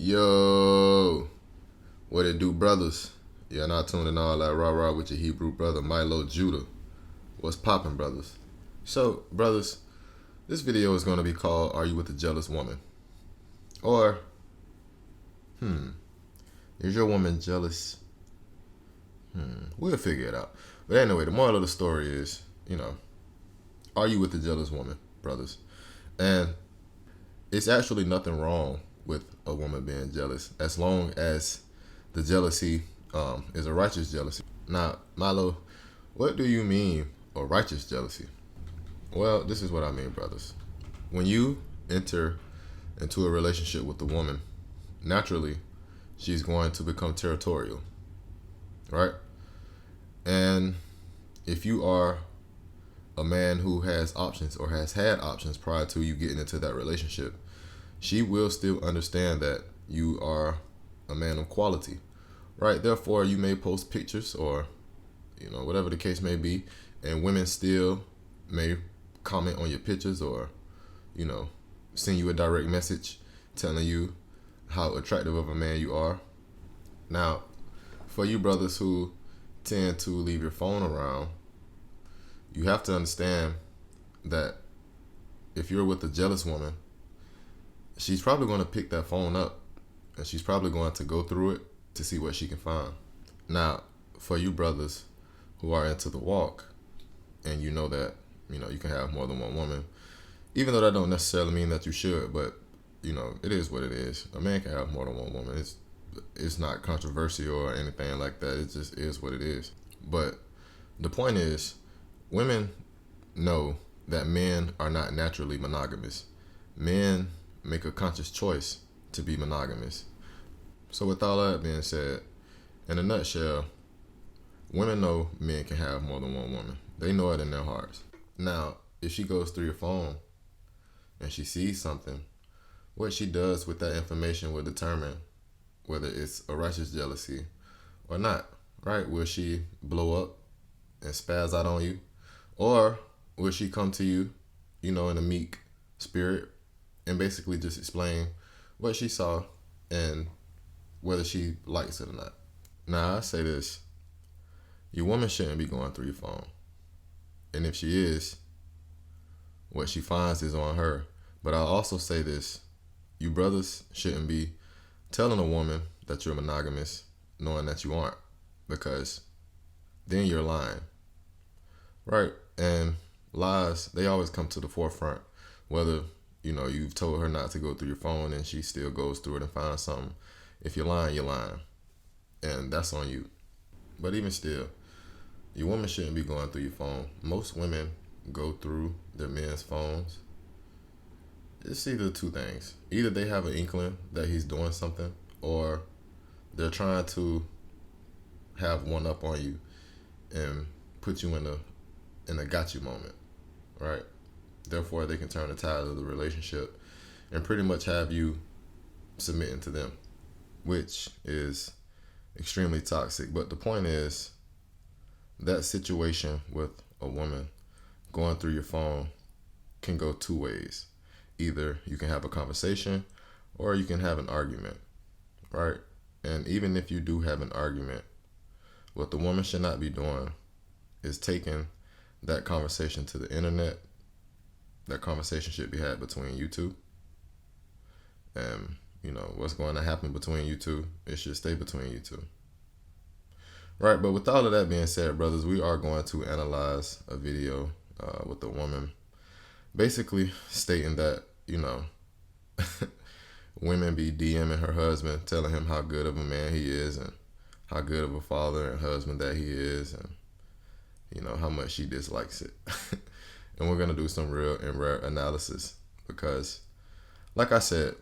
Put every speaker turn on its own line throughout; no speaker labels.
Yo, what it do, brothers? You're not tuning all that rah-rah with your Hebrew brother, Milo Judah. What's poppin', brothers? So, brothers, this video is going to be called, Are You With a Jealous Woman? Or, is your woman jealous? We'll figure it out. But anyway, the moral of the story is, are you with a jealous woman, brothers? And it's actually nothing wrong with a woman being jealous as long as the jealousy is a righteous jealousy. Now, Milo, what do you mean a righteous jealousy? Well, this is what I mean, brothers. When you enter into a relationship with a woman, naturally, she's going to become territorial, right? And if you are a man who has options or has had options prior to you getting into that relationship, she will still understand that you are a man of quality, right? Therefore, you may post pictures or, whatever the case may be, and women still may comment on your pictures or, send you a direct message telling you how attractive of a man you are. Now, for you brothers who tend to leave your phone around, you have to understand that if you're with a jealous woman, she's probably going to pick that phone up and she's probably going to go through it to see what she can find. Now, for you brothers who are into the walk and you know that, you can have more than one woman, even though that don't necessarily mean that you should, but, it is what it is. A man can have more than one woman. It's not controversial or anything like that. It just is what it is. But the point is, women know that men are not naturally monogamous. Men make a conscious choice to be monogamous. So with all that being said, in a nutshell, women know men can have more than one woman. They know it in their hearts. Now, if she goes through your phone and she sees something, what she does with that information will determine whether it's a righteous jealousy or not, right? Will she blow up and spaz out on you? Or will she come to you, in a meek spirit and basically just explain what she saw and whether she likes it or not? Now, I say this. Your woman shouldn't be going through your phone. And if she is, what she finds is on her. But I'll also say this. You brothers shouldn't be telling a woman that you're monogamous knowing that you aren't, because then you're lying, right? And lies, they always come to the forefront, whether, you've told her not to go through your phone and she still goes through it and finds something. If you're lying, you're lying. And that's on you. But even still, your woman shouldn't be going through your phone. Most women go through their men's phones. It's either two things. Either they have an inkling that he's doing something, or they're trying to have one up on you and put you in a got you moment, right? Therefore, they can turn the tide of the relationship and pretty much have you submitting to them, which is extremely toxic. But the point is, that situation with a woman going through your phone can go two ways. Either you can have a conversation or you can have an argument, right? And even if you do have an argument, what the woman should not be doing is taking that conversation to the internet. That conversation should be had between you two. And, what's going to happen between you two, it should stay between you two. Right, but with all of that being said, brothers, we are going to analyze a video with a woman basically stating that, women be DMing her husband, telling him how good of a man he is and how good of a father and husband that he is, and, how much she dislikes it. And we're going to do some real and rare analysis because, like I said,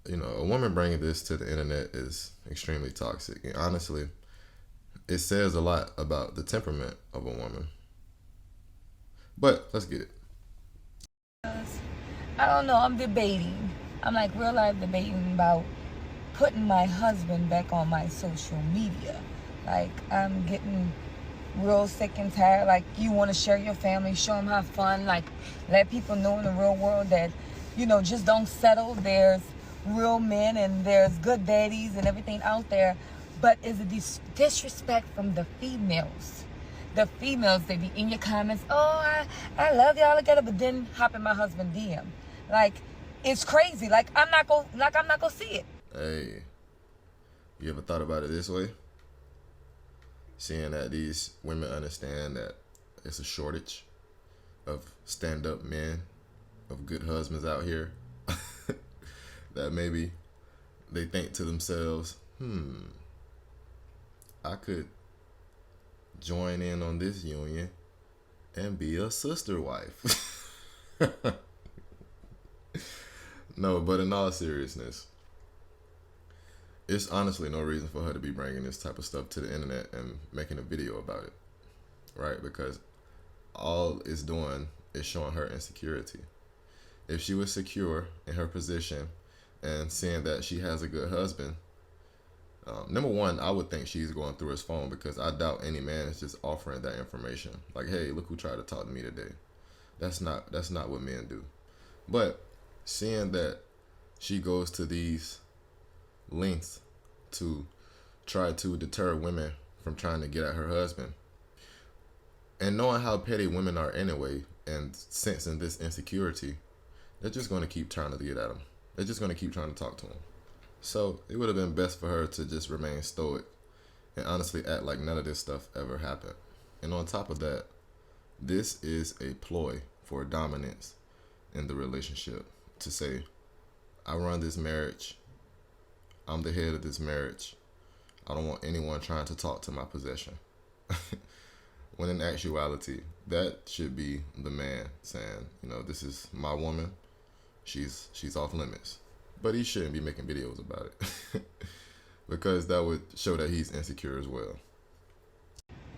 a woman bringing this to the internet is extremely toxic. And honestly, it says a lot about the temperament of a woman. But let's get it.
I don't know, I'm debating. I'm like real life debating about putting my husband back on my social media. Like, I'm getting real sick and tired. Like, you want to share your family, show them how fun, like let people know in the real world that, just don't settle. There's real men and there's good daddies and everything out there, but is a disrespect from the females. The females, they be in your comments, oh, I love y'all together, but then hop in my husband DM. Like, it's crazy. Like I'm not gonna see it.
Hey, you ever thought about it this way? Seeing that these women understand that it's a shortage of stand-up men, of good husbands out here, that maybe they think to themselves, I could join in on this union and be a sister wife. No, but in all seriousness, it's honestly no reason for her to be bringing this type of stuff to the internet and making a video about it, right? Because all it's doing is showing her insecurity. If she was secure in her position and seeing that she has a good husband, number one, I would think she's going through his phone, because I doubt any man is just offering that information. Like, hey, look who tried to talk to me today. That's not what men do. But seeing that she goes to these lengths to try to deter women from trying to get at her husband, and knowing how petty women are anyway, and sensing this insecurity, they're just going to keep trying to get at him. They're just going to keep trying to talk to him. So it would have been best for her to just remain stoic and honestly act like none of this stuff ever happened. And on top of that, this is a ploy for dominance in the relationship, to say, I run this marriage, I'm the head of this marriage, I don't want anyone trying to talk to my possession. When in actuality, that should be the man saying, this is my woman, she's off limits. But he shouldn't be making videos about it. Because that would show that he's insecure as well.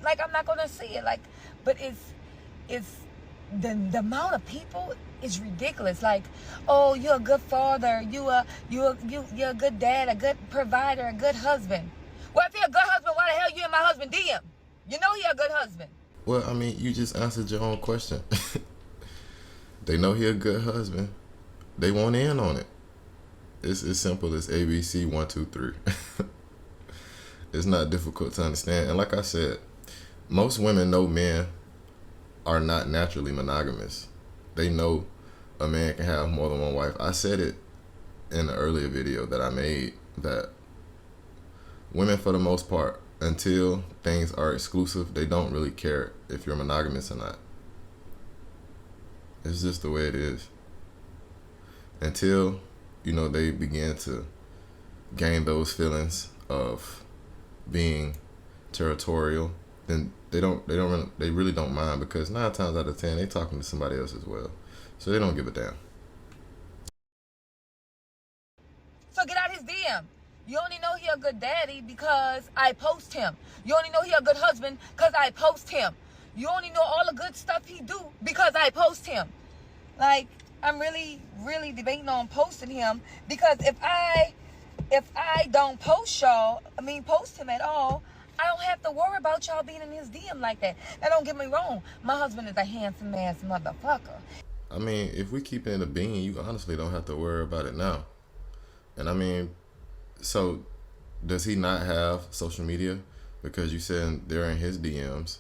Like I'm not gonna see it. Like, but it's the amount of people is ridiculous. Like, oh, you're a good father, you're a good dad, a good provider, a good husband. Well, if you're a good husband, why the hell you in my husband DM? You know you're a good husband.
Well, I mean, you just answered your own question. They know he a good husband. They want in on it. It's as simple as ABC 1, 2, 3. It's not difficult to understand. And like I said, most women know men are not naturally monogamous. They know a man can have more than one wife. I said it in an earlier video that I made, that women, for the most part, until things are exclusive, they don't really care if you're monogamous or not. It's just the way it is. Until, they begin to gain those feelings of being territorial, then they really don't mind, because 9 times out of 10 they talking to somebody else as well, so they don't give a damn.
So get out his DM. You only know he a good daddy because I post him. You only know he a good husband because I post him. You only know all the good stuff he do because I post him. Like, I'm really, really debating on posting him, because if I don't post him at all, I don't have to worry about y'all being in his DM like that. Now, don't get me wrong, my husband is a handsome ass motherfucker.
I mean, if we keep it in a bean, you honestly don't have to worry about it now. And I mean, so does he not have social media? Because you said they're in his DMs.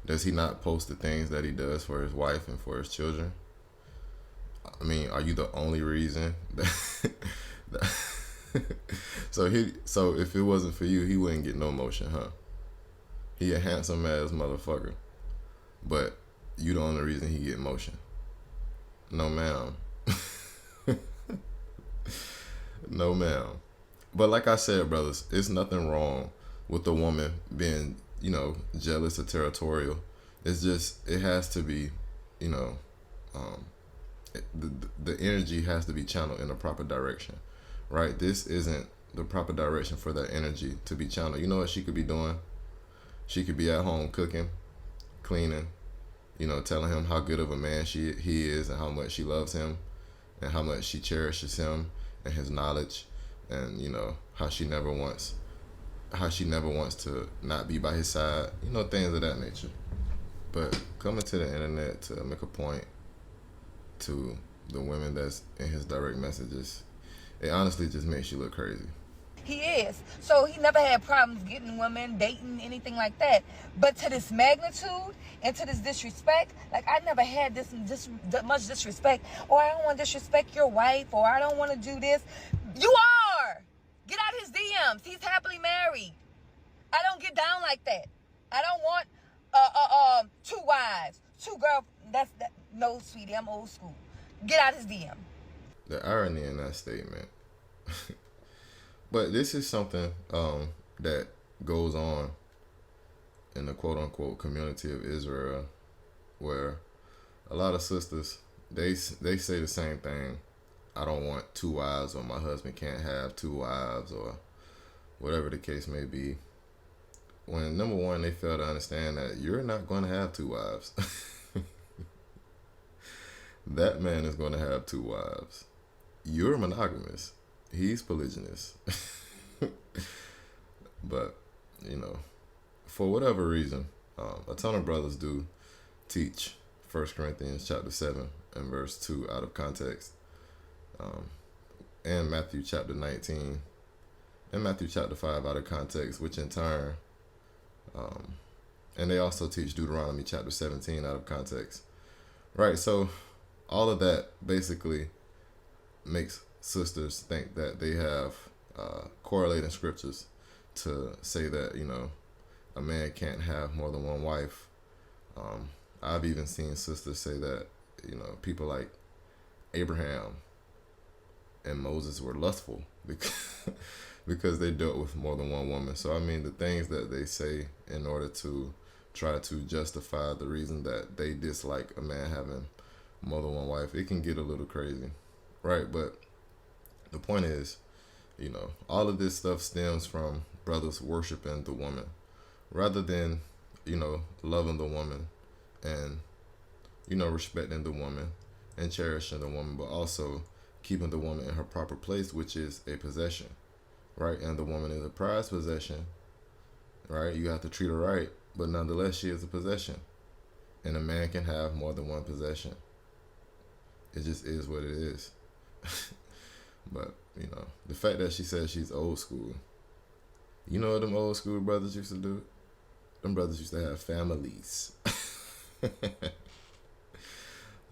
Does he not post the things that he does for his wife and for his children? I mean, are you the only reason that so if it wasn't for you, he wouldn't get no motion, huh? He a handsome ass motherfucker, but you the only reason he get motion. No ma'am. No ma'am. But like I said, brothers, it's nothing wrong with a woman being, jealous or territorial. It's just, it has to be, the energy has to be channeled in the proper direction, right? This isn't the proper direction for that energy to be channeled. You know what she could be doing? She could be at home cooking, cleaning, telling him how good of a man he is, and how much she loves him, and how much she cherishes him and his knowledge, and how she never wants to not be by his side, things of that nature. But coming to the internet to make a point to the women that's in his direct messages it honestly just makes you look crazy.
He is. So he never had problems getting women, dating, anything like that. But to this magnitude and to this disrespect, like I never had this much disrespect. Or I don't want to disrespect your wife, or I don't want to do this. You are. Get out his DMs. He's happily married. I don't get down like that. I don't want two wives, two girls. No, sweetie, I'm old school. Get out his DM.
The irony in that statement. But this is something that goes on in the quote unquote community of Israel, where a lot of sisters they say the same thing. I don't want two wives, or my husband can't have two wives, or whatever the case may be. When number one, they fail to understand that you're not going to have two wives. That man is going to have two wives. You're monogamous. He's polygynous. But, you know, for whatever reason, a ton of brothers do teach 1 Corinthians chapter 7 and verse 2 out of context, and Matthew chapter 19 and Matthew chapter 5 out of context, which in turn, and they also teach Deuteronomy chapter 17 out of context. Right, so all of that basically makes sisters think that they have correlating scriptures to say that, you know, a man can't have more than one wife. I've even seen sisters say that, you know, people like Abraham and Moses were lustful because they dealt with more than one woman. So, I mean, the things that they say in order to try to justify the reason that they dislike a man having more than one wife, it can get a little crazy, right? But the point is, you know, all of this stuff stems from brothers worshiping the woman rather than, you know, loving the woman and, you know, respecting the woman and cherishing the woman, but also keeping the woman in her proper place, which is a possession, right? And the woman is a prized possession, right? You have to treat her right, but nonetheless, she is a possession. And a man can have more than one possession. It just is what it is. But, you know, the fact that she says she's old school, you know what them old school brothers used to do? Them brothers used to have families.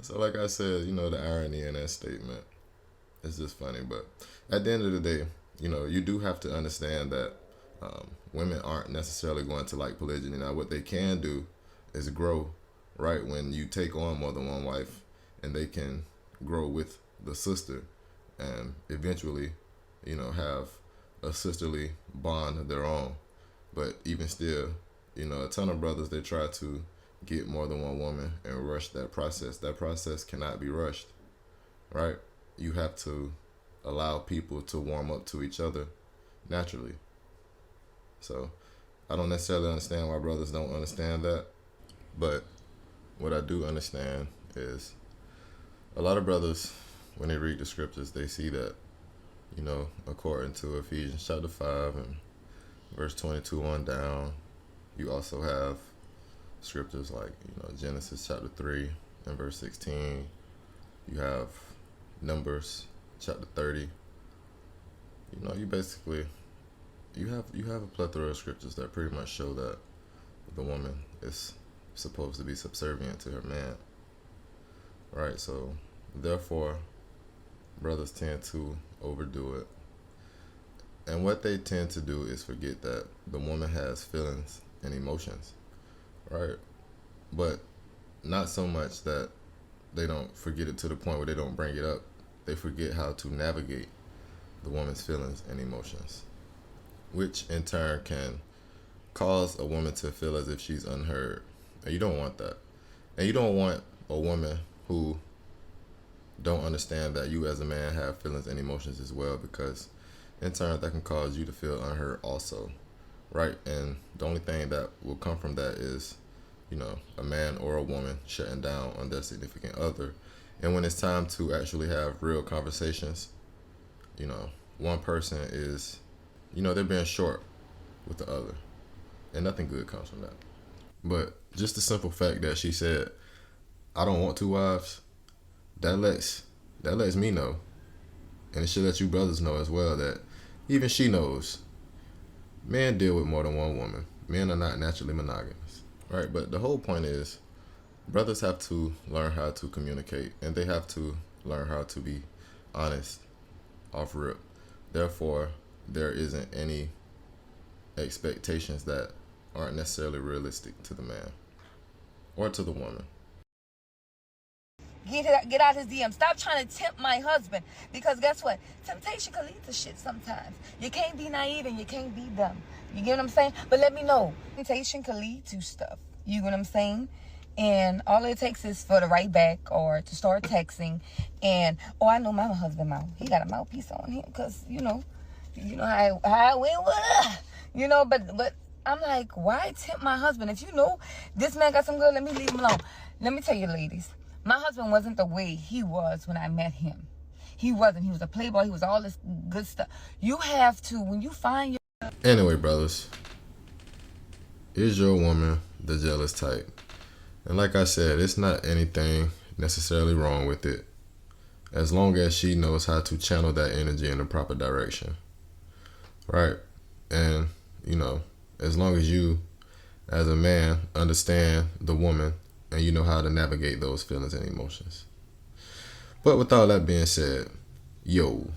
So like I said, you know, the irony in that statement is just funny. But at the end of the day, you know, you do have to understand that women aren't necessarily going to like polygyny. Now, what they can do is grow, right? When you take on more than one wife, and they can grow with the sister and eventually, you know, have a sisterly bond of their own. But even still, you know, a ton of brothers, they try to get more than one woman and rush that process. That process cannot be rushed, right? You have to allow people to warm up to each other naturally. So I don't necessarily understand why brothers don't understand that. But what I do understand is a lot of brothers, when they read the scriptures, they see that, you know, according to Ephesians chapter 5 and verse 22 on down, you also have scriptures like, you know, Genesis chapter 3 and verse 16. You have Numbers chapter 30. You know, you basically you have a plethora of scriptures that pretty much show that the woman is supposed to be subservient to her man. Right? So therefore, brothers tend to overdo it. And what they tend to do is forget that the woman has feelings and emotions, right? But not so much that they don't forget it to the point where they don't bring it up. They forget how to navigate the woman's feelings and emotions, which in turn can cause a woman to feel as if she's unheard. And you don't want that. And you don't want a woman who don't understand that you as a man have feelings and emotions as well, because in turn that can cause you to feel unheard also, right? And the only thing that will come from that is, you know, a man or a woman shutting down on their significant other. And when it's time to actually have real conversations, you know, one person is, you know, they're being short with the other, and nothing good comes from that. But just the simple fact that she said, I don't want two wives, that lets me know And it should let you brothers know as well that even she knows men deal with more than one woman. Men are not naturally monogamous, right? But the whole point is brothers have to learn how to communicate, and they have to learn how to be honest off rip. Therefore, there isn't any expectations that aren't necessarily realistic to the man or to the woman.
Get out his DM. Stop trying to tempt my husband. Because guess what? Temptation can lead to shit sometimes. You can't be naive and you can't be dumb. You get what I'm saying? But let me know. Temptation can lead to stuff. You get what I'm saying? And all it takes is for the right back or to start texting. And, oh, I know my husband mouth. He got a mouthpiece on him because, you know how I went with her. You know, but I'm like, why tempt my husband? If you know this man got some good, let me leave him alone. Let me tell you, ladies. My husband wasn't the way he was when I met him. He wasn't. He was a playboy. He was all this good stuff. You have to, when you find your...
Anyway, brothers, is your woman the jealous type? And like I said, it's not anything necessarily wrong with it, as long as she knows how to channel that energy in the proper direction, right? And, as long as you, as a man, understand the woman and you know how to navigate those feelings and emotions. But with all that being said, yo,